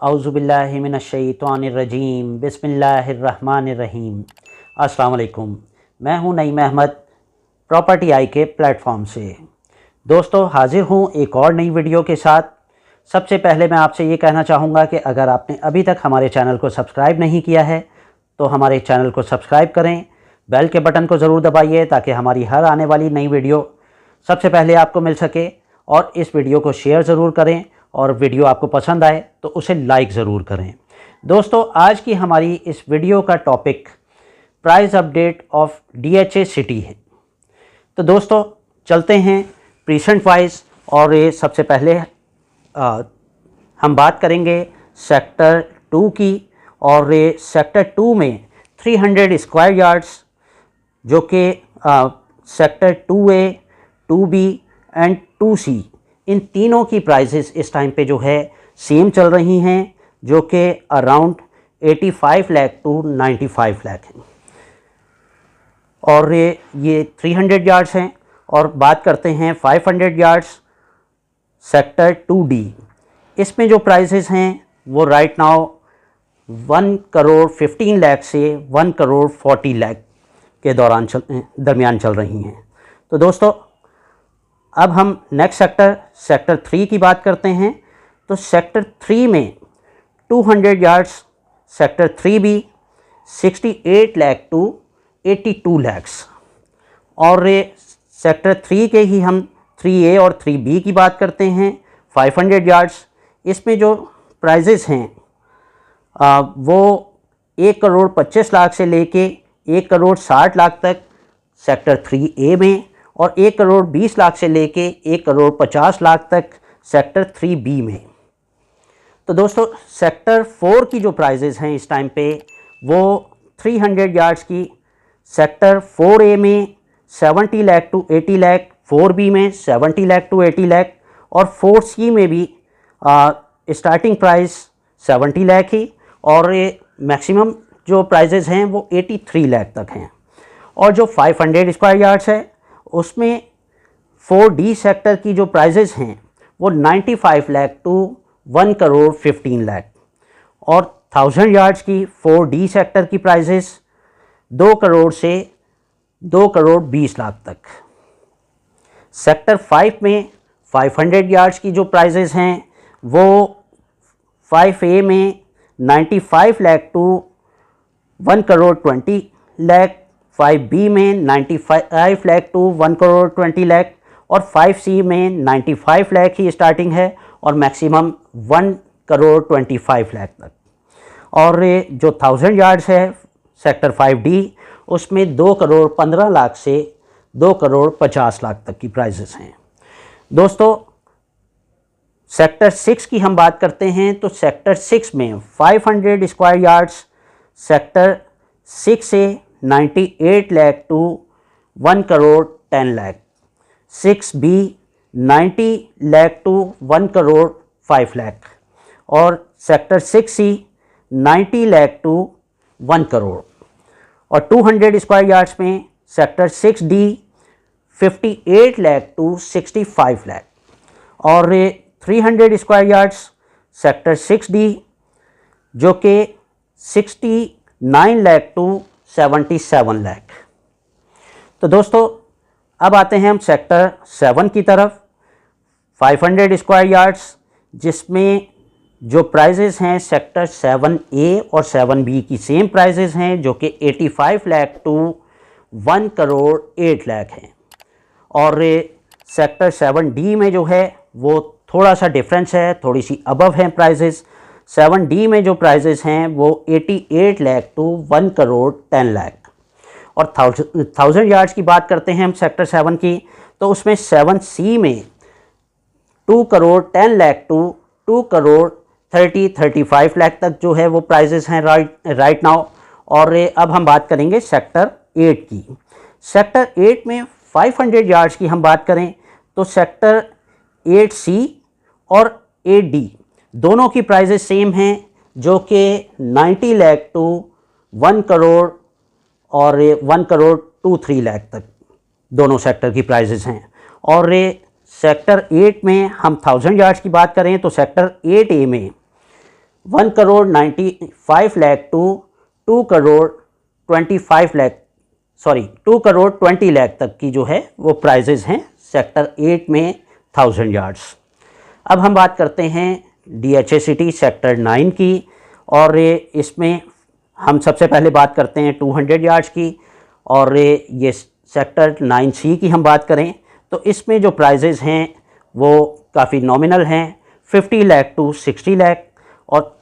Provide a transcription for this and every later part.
औज़ुबिल्लाहि मिनश्शैतानिर्रजीम बिस्मिल्लाहिर्रहमानिर्रहीम। अस्सलाम वालेकुम। मैं हूं नईम अहमद प्रॉपर्टी आई के प्लेटफॉर्म से। दोस्तों, हाजिर हूं एक और नई वीडियो के साथ। सबसे पहले मैं आपसे ये कहना चाहूँगा कि अगर आपने अभी तक हमारे चैनल को सब्सक्राइब नहीं किया है तो हमारे चैनल को सब्सक्राइब करें, बेल के बटन को ज़रूर दबाइए ताकि हमारी हर आने वाली नई वीडियो सबसे पहले आपको मिल सके। और इस वीडियो को शेयर ज़रूर करें और वीडियो आपको पसंद आए तो उसे लाइक ज़रूर करें। दोस्तों, आज की हमारी इस वीडियो का topic price update of DHA city है। तो दोस्तों, चलते हैं प्रीसेंट वाइज। और ये सबसे पहले हम बात करेंगे सेक्टर 2 की। और ये सेक्टर 2 में 300 स्क्वायर यार्ड्स जो कि sector 2A, 2B and 2C इन तीनों की प्राइसेस इस टाइम पे जो है सेम चल रही हैं, जो कि अराउंड 85 लाख टू 95 लाख हैं। और ये 300 यार्ड्स हैं। और बात करते हैं 500 यार्ड्स सेक्टर 2D। इसमें जो प्राइसेस हैं वो राइट नाउ 1 करोड़ 15 लाख से 1 करोड़ 40 लाख के दरमियान चल रही हैं। तो दोस्तों, अब हम नेक्स्ट सेक्टर 3 की बात करते हैं। तो सेक्टर 3 में 200 yards sector 3B 68 lakh to 82 lakhs. और सेक्टर 3 के ही हम 3A और 3B की बात करते हैं 500 यार्ड्स। इसमें जो प्राइजेस हैं वो 1 करोड़ 25 लाख से लेके 1 करोड़ 60 लाख तक सेक्टर 3A में, और 1 करोड़ 20 लाख से लेके 1 करोड़ 50 लाख तक सेक्टर 3B में। तो दोस्तों, सेक्टर 4 की जो प्राइजेस हैं इस टाइम पे वो 300 यार्ड्स की सेक्टर 4A में 70 लाख टू 80 लाख, 4B में 70 लाख टू 80 लाख, और 4C में भी स्टार्टिंग प्राइस 70 लाख ही, और मैक्सिमम जो प्राइजेस हैं वो 83 लाख तक हैं। और जो 500 स्क्वायर यार्ड्स है उसमें 4D सेक्टर की जो प्राइजेस हैं वो 95 लाख टू 1 करोड़ 15 लाख, और 1000 यार्ड्स की 4D सेक्टर की प्राइजेस 2 करोड़ से 2 करोड़ 20 लाख तक। सेक्टर 5 में 500 यार्ड्स की जो प्राइजेस हैं वो 5A में 95 लाख टू 1 करोड़ 20 लाख, 5B में 95 लाख टू 1 करोड़ 20 लाख, और 5C में 95 लाख ही स्टार्टिंग है और मैक्सिमम 1 करोड़ 25 लाख तक। और जो 1000 यार्ड्स है सेक्टर 5D उसमें 2 करोड़ 15 लाख से 2 करोड़ 50 लाख तक की प्राइजेस हैं। दोस्तों, सेक्टर 6 की हम बात करते हैं। तो सेक्टर 6 में 500 स्क्वायर यार्ड्स सेक्टर 6 से 98 lakh to 1 crore 10 lakh, 6B 90 lakh to 1 crore 5 lakh, और sector 6C 90 lakh to 1 crore. और 200 स्क्वायर यार्ड्स में sector 6D 58 lakh to 65 lakh, और 300 स्क्वायर यार्ड्स सेक्टर 6D जो कि 69 लाख टू 77 लाख। तो दोस्तों, अब आते हैं हम सेक्टर 7 की तरफ। 500 स्क्वायर यार्ड्स जिसमें जो प्राइजेस हैं सेक्टर 7A और 7B की सेम प्राइजेस हैं जो कि 85 लाख टू 1 करोड़ 8 लाख हैं। और सेक्टर 7D में जो है वो थोड़ा सा डिफरेंस है, थोड़ी सी अबव हैं प्राइजेस। 7D में जो प्राइजेस हैं वो 88 लाख टू 1 करोड़ 10 लाख। और 1000 यार्ड्स की बात करते हैं हम सेक्टर 7 की, तो उसमें 7C में 2 करोड़ 10 लाख टू 2 करोड़ 35 लाख तक जो है वो प्राइजेस हैं राइट नाउ। और अब हम बात करेंगे सेक्टर 8 की। सेक्टर 8 में 500 यार्ड्स की हम बात करें तो सेक्टर 8C और 8D दोनों की प्राइजेस सेम हैं जो कि 90 लाख टू 1 करोड़ और 1 करोड़ 23 लाख तक दोनों सेक्टर की प्राइजेस हैं। और सेक्टर 8 में हम 1000 यार्ड्स की बात करें तो सेक्टर 8A में 1 करोड़ 95 लाख टू 2 करोड़ 25 लाख, सॉरी 2 करोड़ 20 लाख तक की जो है वो प्राइजेज़ हैं सेक्टर 8 में 1000 यार्ड्स। अब हम बात करते हैं DHA सिटी सेक्टर 9 की, और इसमें हम सबसे पहले बात करते हैं 200 यार्ड्स की। और ये सेक्टर 9C की हम बात करें तो इसमें जो प्राइजेज़ हैं वो काफ़ी नॉमिनल हैं, 50 लाख टू 60 लाख। और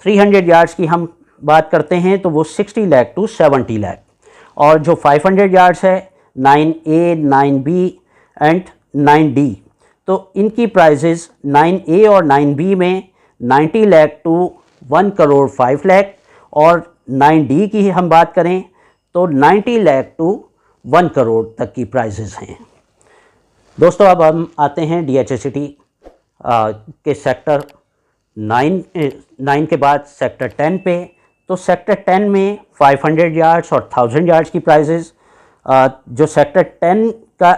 300 यार्ड्स की हम बात करते हैं तो वो 60 लाख टू 70 लाख। और जो 500 यार्ड्स है 9A, 9B एंड 9D, तो इनकी प्राइजेज़ 9A और 9B में 90 लाख टू 1 करोड़ 5 लाख। और 9D की हम बात करें तो 90 लाख टू 1 करोड़ तक की प्राइजेज़ हैं। दोस्तों अब हम आते हैं DHA सिटी के सेक्टर 9 के बाद सेक्टर 10 पे। तो सेक्टर 10 में 500 यार्ड्स और 1000 यार्ड्स की प्राइजेज़, जो सेक्टर 10 का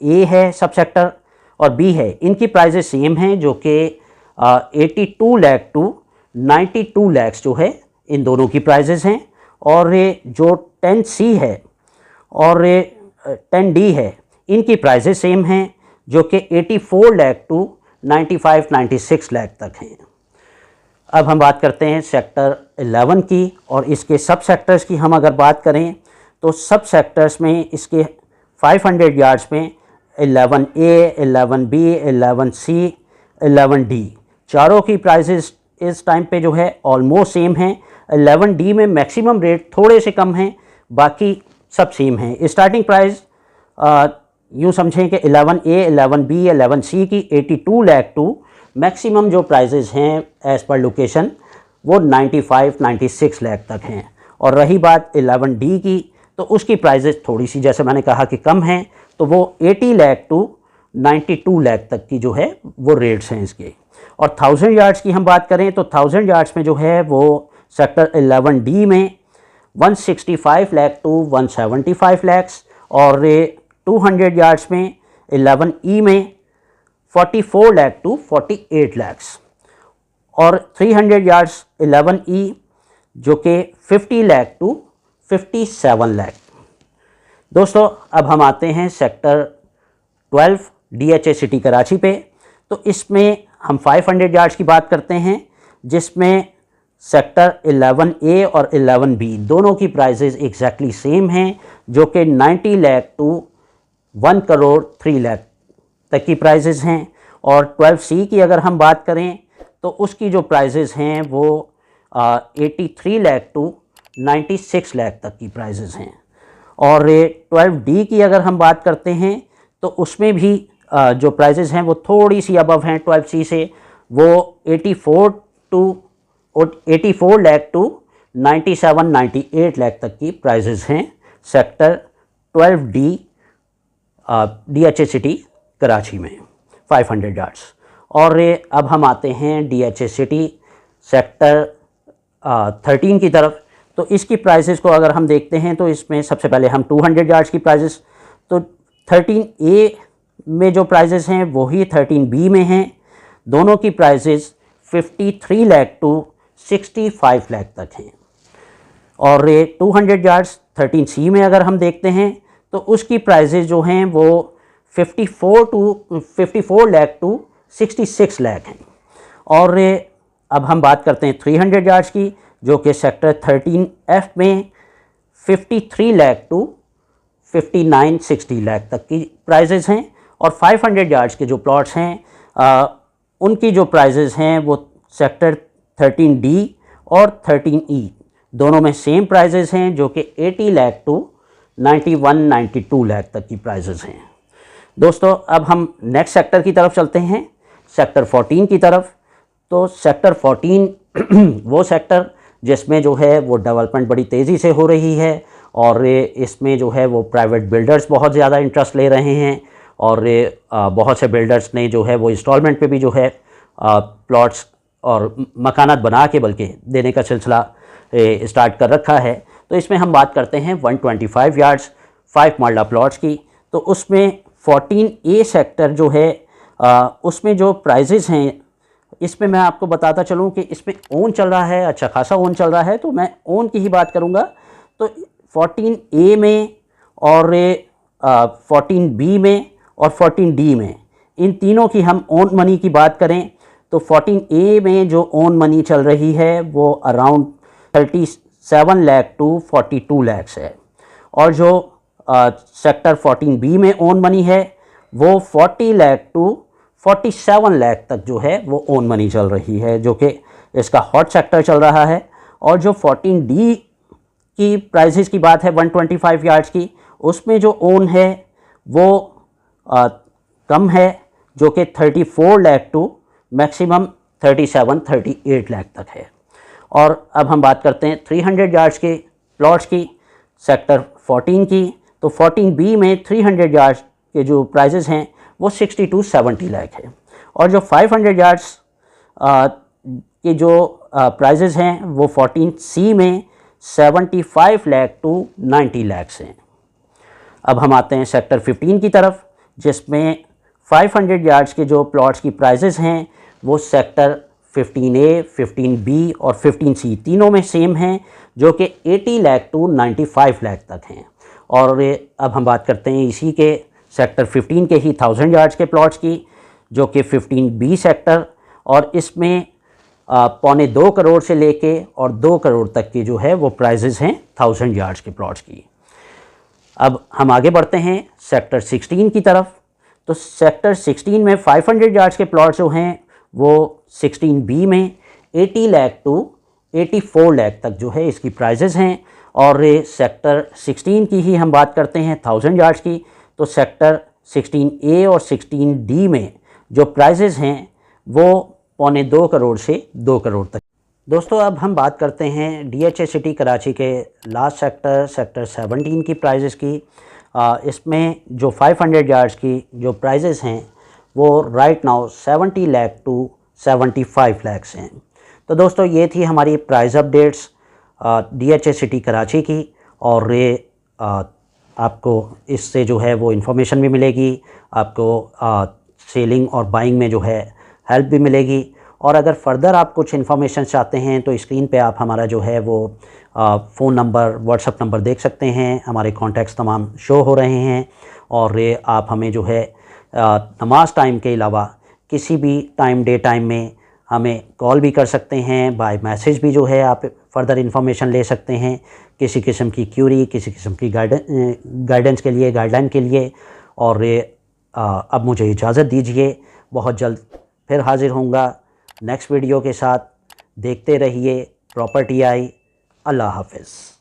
A है सब सेक्टर और B है, इनकी प्राइजेज़ सेम हैं, जो कि 82 लाख टू 92 लाख जो है इन दोनों की प्राइजेज़ हैं। और जो 10C है और 10D है, इनकी प्राइजेज़ सेम हैं, जो कि 84 लाख टू 96 लाख तक हैं। अब हम बात करते हैं सेक्टर 11 की, और इसके सब सेक्टर्स की हम अगर बात करें तो सब सेक्टर्स में इसके 500 यार्ड्स में 11A, 11B, 11C, 11D चारों की प्राइजेस इस टाइम पे जो है ऑलमोस्ट सेम हैं। 11D में मैक्सिमम रेट थोड़े से कम हैं, बाकी सब सेम हैं। स्टार्टिंग प्राइस यूँ समझें कि 11A, 11B, 11C की 82 लाख टू मैक्सिमम जो प्राइजेज़ हैं एज़ पर लोकेशन वो 96 लाख तक हैं। और रही बात 11D की, तो उसकी प्राइजेज़ थोड़ी सी, जैसे मैंने कहा कि कम हैं, तो वो 80 लाख टू 92 लाख तक की जो है वो रेट्स हैं इसके। और 1000 यार्ड्स की हम बात करें तो 1000 यार्ड्स में जो है वो सेक्टर 11D में 165 लाख टू 175 लैक्स, और 200 यार्ड्स में 11E में 44 लाख टू 48 लैक्स। और 300 यार्ड्स 11E जो कि 50 लाख टू 57 लाख। दोस्तों अब हम आते हैं सेक्टर 12 DHA सिटी कराची पे। तो इसमें हम 500 यार्ड्स की बात करते हैं, जिसमें सेक्टर 11A और 11B दोनों की प्राइजेज़ एग्जैक्टली सेम हैं, जो कि 90 लाख टू 1 करोड़ 3 लाख तक की प्राइजेज़ हैं। और 12C की अगर हम बात करें तो उसकी जो प्राइजेज़ हैं वो 83 लाख टू 96 लाख तक की प्राइजेज़ हैं। और 12D की अगर हम बात करते हैं तो उसमें भी जो प्राइजेज़ हैं वो थोड़ी सी अबव हैं 12C से, वो 84 लाख टू 98 लाख तक की प्राइजेज़ हैं sector 12D DHA city Karachi में 500 यार्ड्स। और अब हम आते हैं DHA सिटी सेक्टर 13 की तरफ। तो इसकी प्राइसेस को अगर हम देखते हैं तो इसमें सबसे पहले हम 200 यार्ड्स की प्राइसेस, तो 13A में जो प्राइसेस हैं वही 13B में हैं। दोनों की प्राइसेस 53 लाख टू 65 लाख तक हैं। और 200 यार्ड्स 13C में अगर हम देखते हैं तो उसकी प्राइसेस जो हैं वो 54 लाख टू 66 लाख हैं। और अब हम बात करते हैं 300 यार्ड्स की, जो कि सेक्टर 13F में 53 लाख टू 59-60 लाख तक की प्राइजेज़ हैं। और 500 यार्ड्स के जो प्लॉट्स हैं उनकी जो प्राइजेज़ हैं वो सेक्टर 13D और 13E दोनों में सेम प्राइजेज़ हैं, जो कि 80 लाख टू 91-92 लाख तक की प्राइजेज़ हैं। दोस्तों अब हम नेक्स्ट सेक्टर की तरफ चलते हैं, सेक्टर 14 की तरफ। तो सेक्टर 14 वो सेक्टर जिसमें जो है वो डेवलपमेंट बड़ी तेज़ी से हो रही है, और इसमें जो है वो प्राइवेट बिल्डर्स बहुत ज़्यादा इंटरेस्ट ले रहे हैं, और बहुत से बिल्डर्स ने जो है वो इंस्टॉलमेंट पे भी जो है प्लॉट्स और मकानात बना के बल्कि देने का सिलसिला स्टार्ट कर रखा है। तो इसमें हम बात करते हैं 125 यार्ड्स 5 मरला प्लॉट्स की। तो उसमें 14A सेक्टर जो है उसमें जो प्राइजेज़ हैं इसमें मैं आपको बताता चलूँ कि इसमें ओन चल रहा है, अच्छा खासा ओन चल रहा है, तो मैं ओन की ही बात करूँगा। तो 14A में और 14B में और 14D में, इन तीनों की हम ओन मनी की बात करें तो 14A में जो ओन मनी चल रही है वो अराउंड 37 लाख टू 42 लाख है, और जो सेक्टर 14B में ओन मनी है वो 40 लाख टू 47 लाख तक जो है वो ओन मनी चल रही है, जो कि इसका हॉट सेक्टर चल रहा है। और जो 14D की प्राइसेस की बात है 125 यार्ड्स की, उसमें जो ओन है वो कम है, जो कि 34 लाख टू मैक्सिमम 37-38 लाख तक है। और अब हम बात करते हैं 300 यार्ड्स के प्लॉट्स की, सेक्टर 14 की। तो 14B में 300 यार्ड्स के जो प्राइजेस हैं वो 60-70 लाख है, और जो 500 यार्ड्स के जो प्राइजेस हैं वो 14C में 75 लाख टू 90 लाख हैं। अब हम आते हैं सेक्टर 15 की तरफ, जिसमें 500 यार्ड्स के जो प्लॉट्स की प्राइजेस हैं वो सेक्टर 15A, 15B और 15C तीनों में सेम हैं, जो कि 80 लाख टू 95 लाख तक हैं। और अब हम बात करते हैं इसी के सेक्टर 15 के ही 1000 यार्ड्स के प्लॉट्स की, जो कि 15B सेक्टर, और इसमें 1.25 करोड़ से लेके और 2 करोड़ तक की जो है वो प्राइजेस हैं 1000 यार्ड्स के प्लॉट्स की। अब हम आगे बढ़ते हैं सेक्टर 16 की तरफ। तो सेक्टर 16 में 500 यार्ड्स के प्लॉट्स जो हैं वो 16B में 80 लाख टू 84 लाख तक जो है इसकी प्राइजेस हैं। और सेक्टर 16 की ही हम बात करते हैं 1000 यार्ड्स की, तो सेक्टर 16A और 16D में जो प्राइजेस हैं वो 1.25 करोड़ से 2 करोड़ तक। दोस्तों अब हम बात करते हैं DHA सिटी कराची के लास्ट सेक्टर, सेक्टर 17 की प्राइजेस की। इसमें जो 500 यार्ड्स की जो प्राइजेस हैं वो right now 70 lakh to 75 lakh हैं। तो दोस्तों ये थी हमारी price updates DHA city Karachi की, और आपको इससे जो है वो इन्फॉर्मेशन भी मिलेगी, आपको सेलिंग और बाइंग में जो है हेल्प भी मिलेगी। और अगर फर्दर आप कुछ इन्फॉर्मेशन चाहते हैं तो स्क्रीन पे आप हमारा जो है वो फ़ोन नंबर, व्हाट्सएप नंबर देख सकते हैं, हमारे कॉन्टैक्ट्स तमाम शो हो रहे हैं। और आप हमें जो है नमाज टाइम के अलावा किसी भी टाइम, डे टाइम में हमें कॉल भी कर सकते हैं, बाय मैसेज भी जो है आप फर्दर इन्फॉर्मेशन ले सकते हैं, किसी किस्म की क्यूरी, किसी किस्म की गाइडेंस के लिए, गाइडलाइन के लिए। और अब मुझे इजाज़त दीजिए, बहुत जल्द फिर हाज़िर होऊंगा नेक्स्ट वीडियो के साथ। देखते रहिए प्रॉपर्टी आई। अल्लाह हाफ़िज़।